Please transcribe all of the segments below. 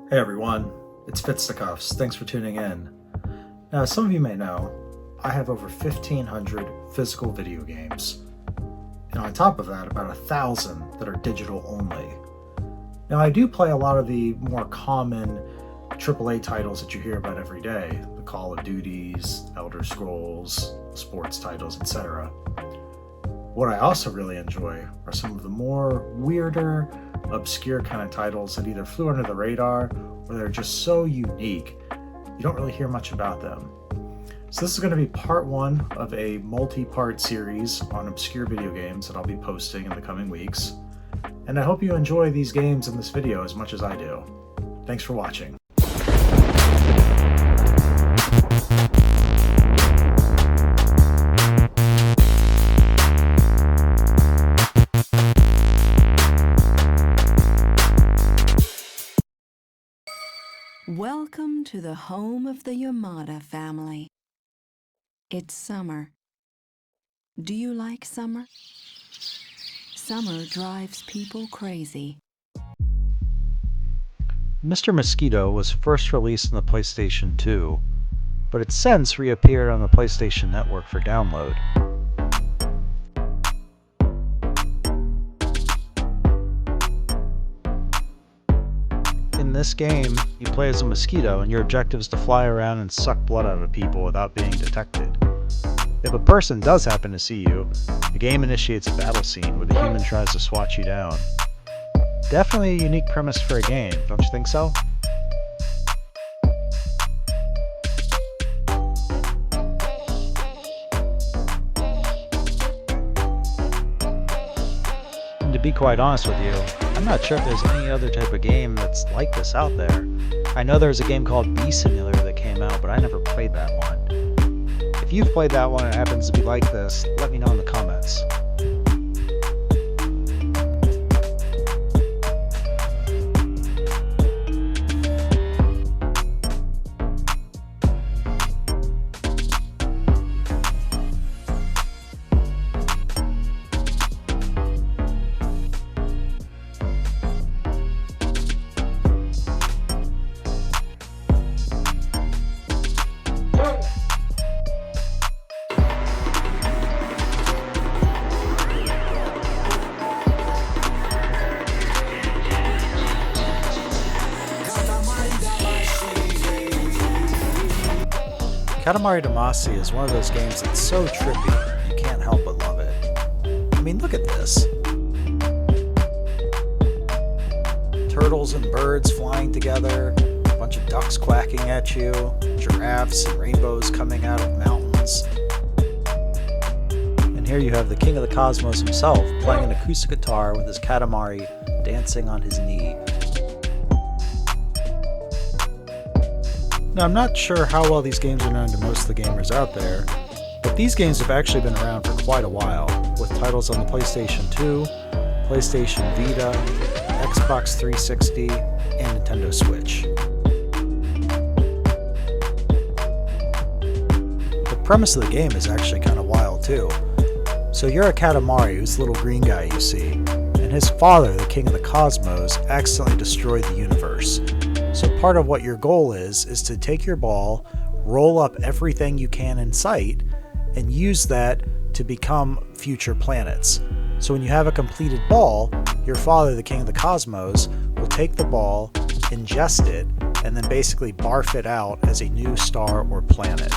Hey everyone, it's Fitzsticuffs. Thanks for tuning in. Now, as some of you may know, I have over 1,500 physical video games, and on top of that, about 1,000 that are digital only. Now, I do play a lot of the more common AAA titles that you hear about every day, the Call of Duties, Elder Scrolls, sports titles, etc. What I also really enjoy are some of the more weirder, obscure kind of titles that either flew under the radar or they're just so unique you don't really hear much about them. So this is going to be part one of a multi-part series on obscure video games that I'll be posting in the coming weeks. And I hope you enjoy these games in this video as much as I do. Thanks for watching. Welcome to the home of the Yamada family. It's summer. Do you like summer? Summer drives people crazy. Mister Mosquito was first released on the PlayStation 2, but it's since reappeared on the PlayStation Network for download. In this game, you play as a mosquito and your objective is to fly around and suck blood out of people without being detected. If a person does happen to see you, the game initiates a battle scene where the human tries to swat you down. Definitely a unique premise for a game, don't you think so? And to be quite honest with you, I'm not sure if there's any other type of game that's like this out there. I know there's a game called Bee Simulator that came out, but I never played that one. If you've played that one and it happens to be like this, let me know in the comments. Katamari Damacy is one of those games that's so trippy, you can't help but love it. I mean, look at this. Turtles and birds flying together, a bunch of ducks quacking at you, giraffes and rainbows coming out of mountains. And here you have the king of the cosmos himself playing an acoustic guitar with his Katamari dancing on his knee. Now, I'm not sure how well these games are known to most of the gamers out there, but these games have actually been around for quite a while, with titles on the PlayStation 2, PlayStation Vita, Xbox 360, and Nintendo Switch. The premise of the game is actually kind of wild too. So you're a Katamari, who's the little green guy you see, and his father, the king of the cosmos, accidentally destroyed the universe. So part of what your goal is to take your ball, roll up everything you can in sight, and use that to become future planets. So when you have a completed ball, your father, the king of the cosmos, will take the ball, ingest it, and then basically barf it out as a new star or planet.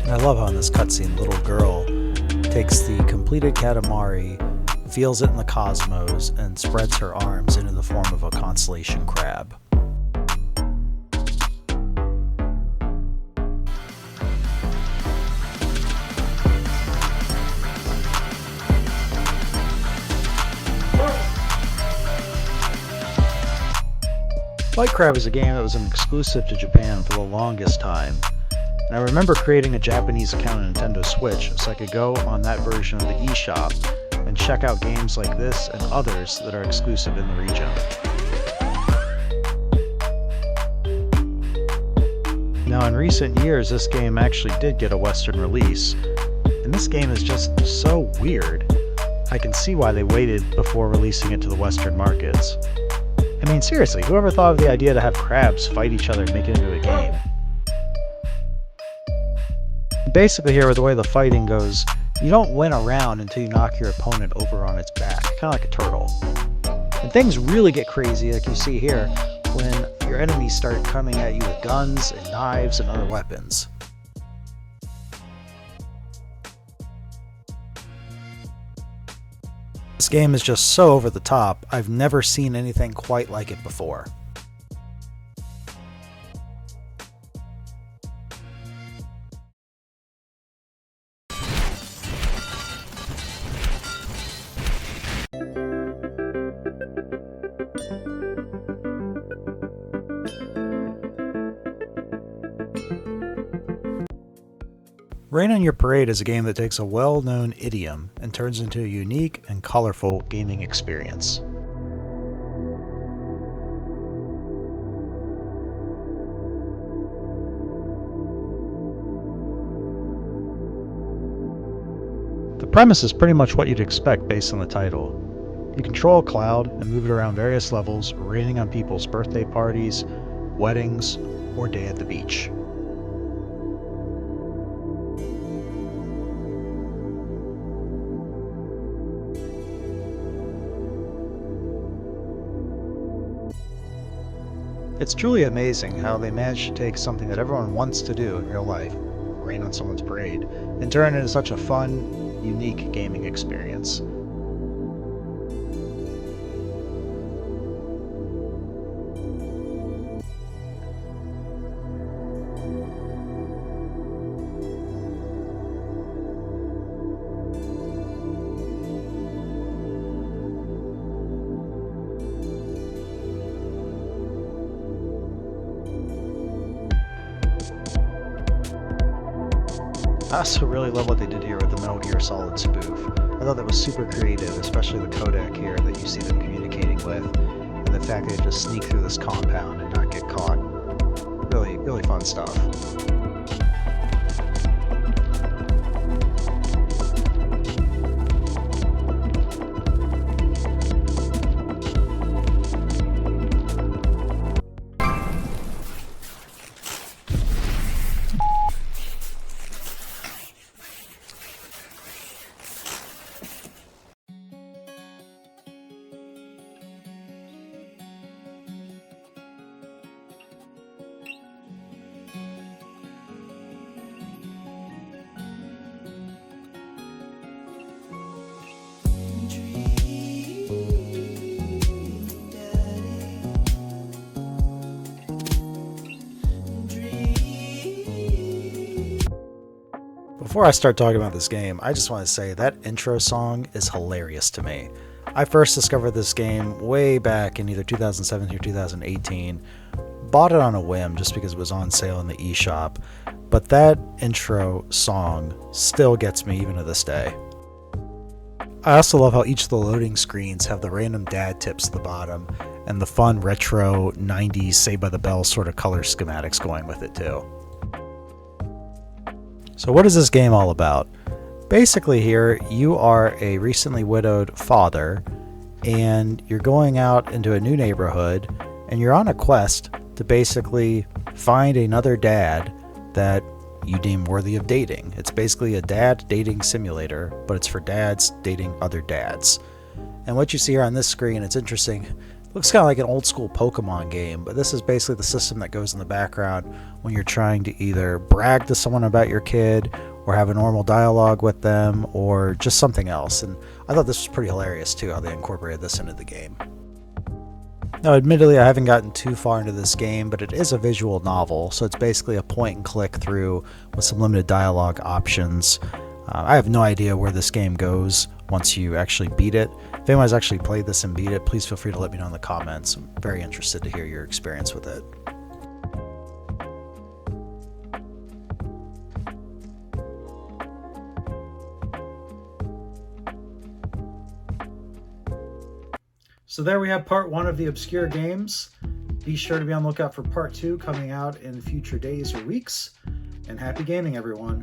I love how in this cutscene, the little girl takes the completed Katamari, feels it in the cosmos, and spreads her arms into the form of a constellation crab. White Crab is a game that was an exclusive to Japan for the longest time. And I remember creating a Japanese account on Nintendo Switch so I could go on that version of the eShop and check out games like this and others that are exclusive in the region. Now in recent years, this game actually did get a Western release, and this game is just so weird. I can see why they waited before releasing it to the Western markets. I mean, seriously, whoever thought of the idea to have crabs fight each other and make it into a game? Basically here, with the way the fighting goes, you don't win a round until you knock your opponent over on its back, kind of like a turtle. And things really get crazy, like you see here, when your enemies start coming at you with guns and knives and other weapons. This game is just so over the top, I've never seen anything quite like it before. Rain on Your Parade is a game that takes a well-known idiom and turns into a unique and colorful gaming experience. The premise is pretty much what you'd expect based on the title. You control a cloud and move it around various levels, raining on people's birthday parties, weddings, or day at the beach. It's truly amazing how they managed to take something that everyone wants to do in real life, rain on someone's parade, and turn it into such a fun, unique gaming experience. I also really love what they did here with the Metal Gear Solid spoof. I thought that was super creative, especially the codec here that you see them communicating with, and the fact that they just sneak through this compound and not get caught. Really, really fun stuff. Before I start talking about this game, I just want to say that intro song is hilarious to me. I first discovered this game way back in either 2017 or 2018. Bought it on a whim just because it was on sale in the eShop, but that intro song still gets me even to this day. I also love how each of the loading screens have the random dad tips at the bottom and the fun retro 90s Saved by the Bell sort of color schematics going with it too. So what is this game all about? Basically here, you are a recently widowed father, and you're going out into a new neighborhood, and you're on a quest to basically find another dad that you deem worthy of dating. It's basically a dad dating simulator, but it's for dads dating other dads. And what you see here on this screen, it's interesting. It looks kind of like an old school Pokemon game, but this is basically the system that goes in the background when you're trying to either brag to someone about your kid or have a normal dialogue with them or just something else. And I thought this was pretty hilarious too, how they incorporated this into the game. Now admittedly I haven't gotten too far into this game, but it is a visual novel, so it's basically a point and click through with some limited dialogue options. I have no idea where this game goes once you actually beat it. If anyone's actually played this and beat it, please feel free to let me know in the comments. I'm very interested to hear your experience with it. So there we have part 1 of the obscure games. Be sure to be on the lookout for part 2 coming out in future days or weeks. And happy gaming, everyone.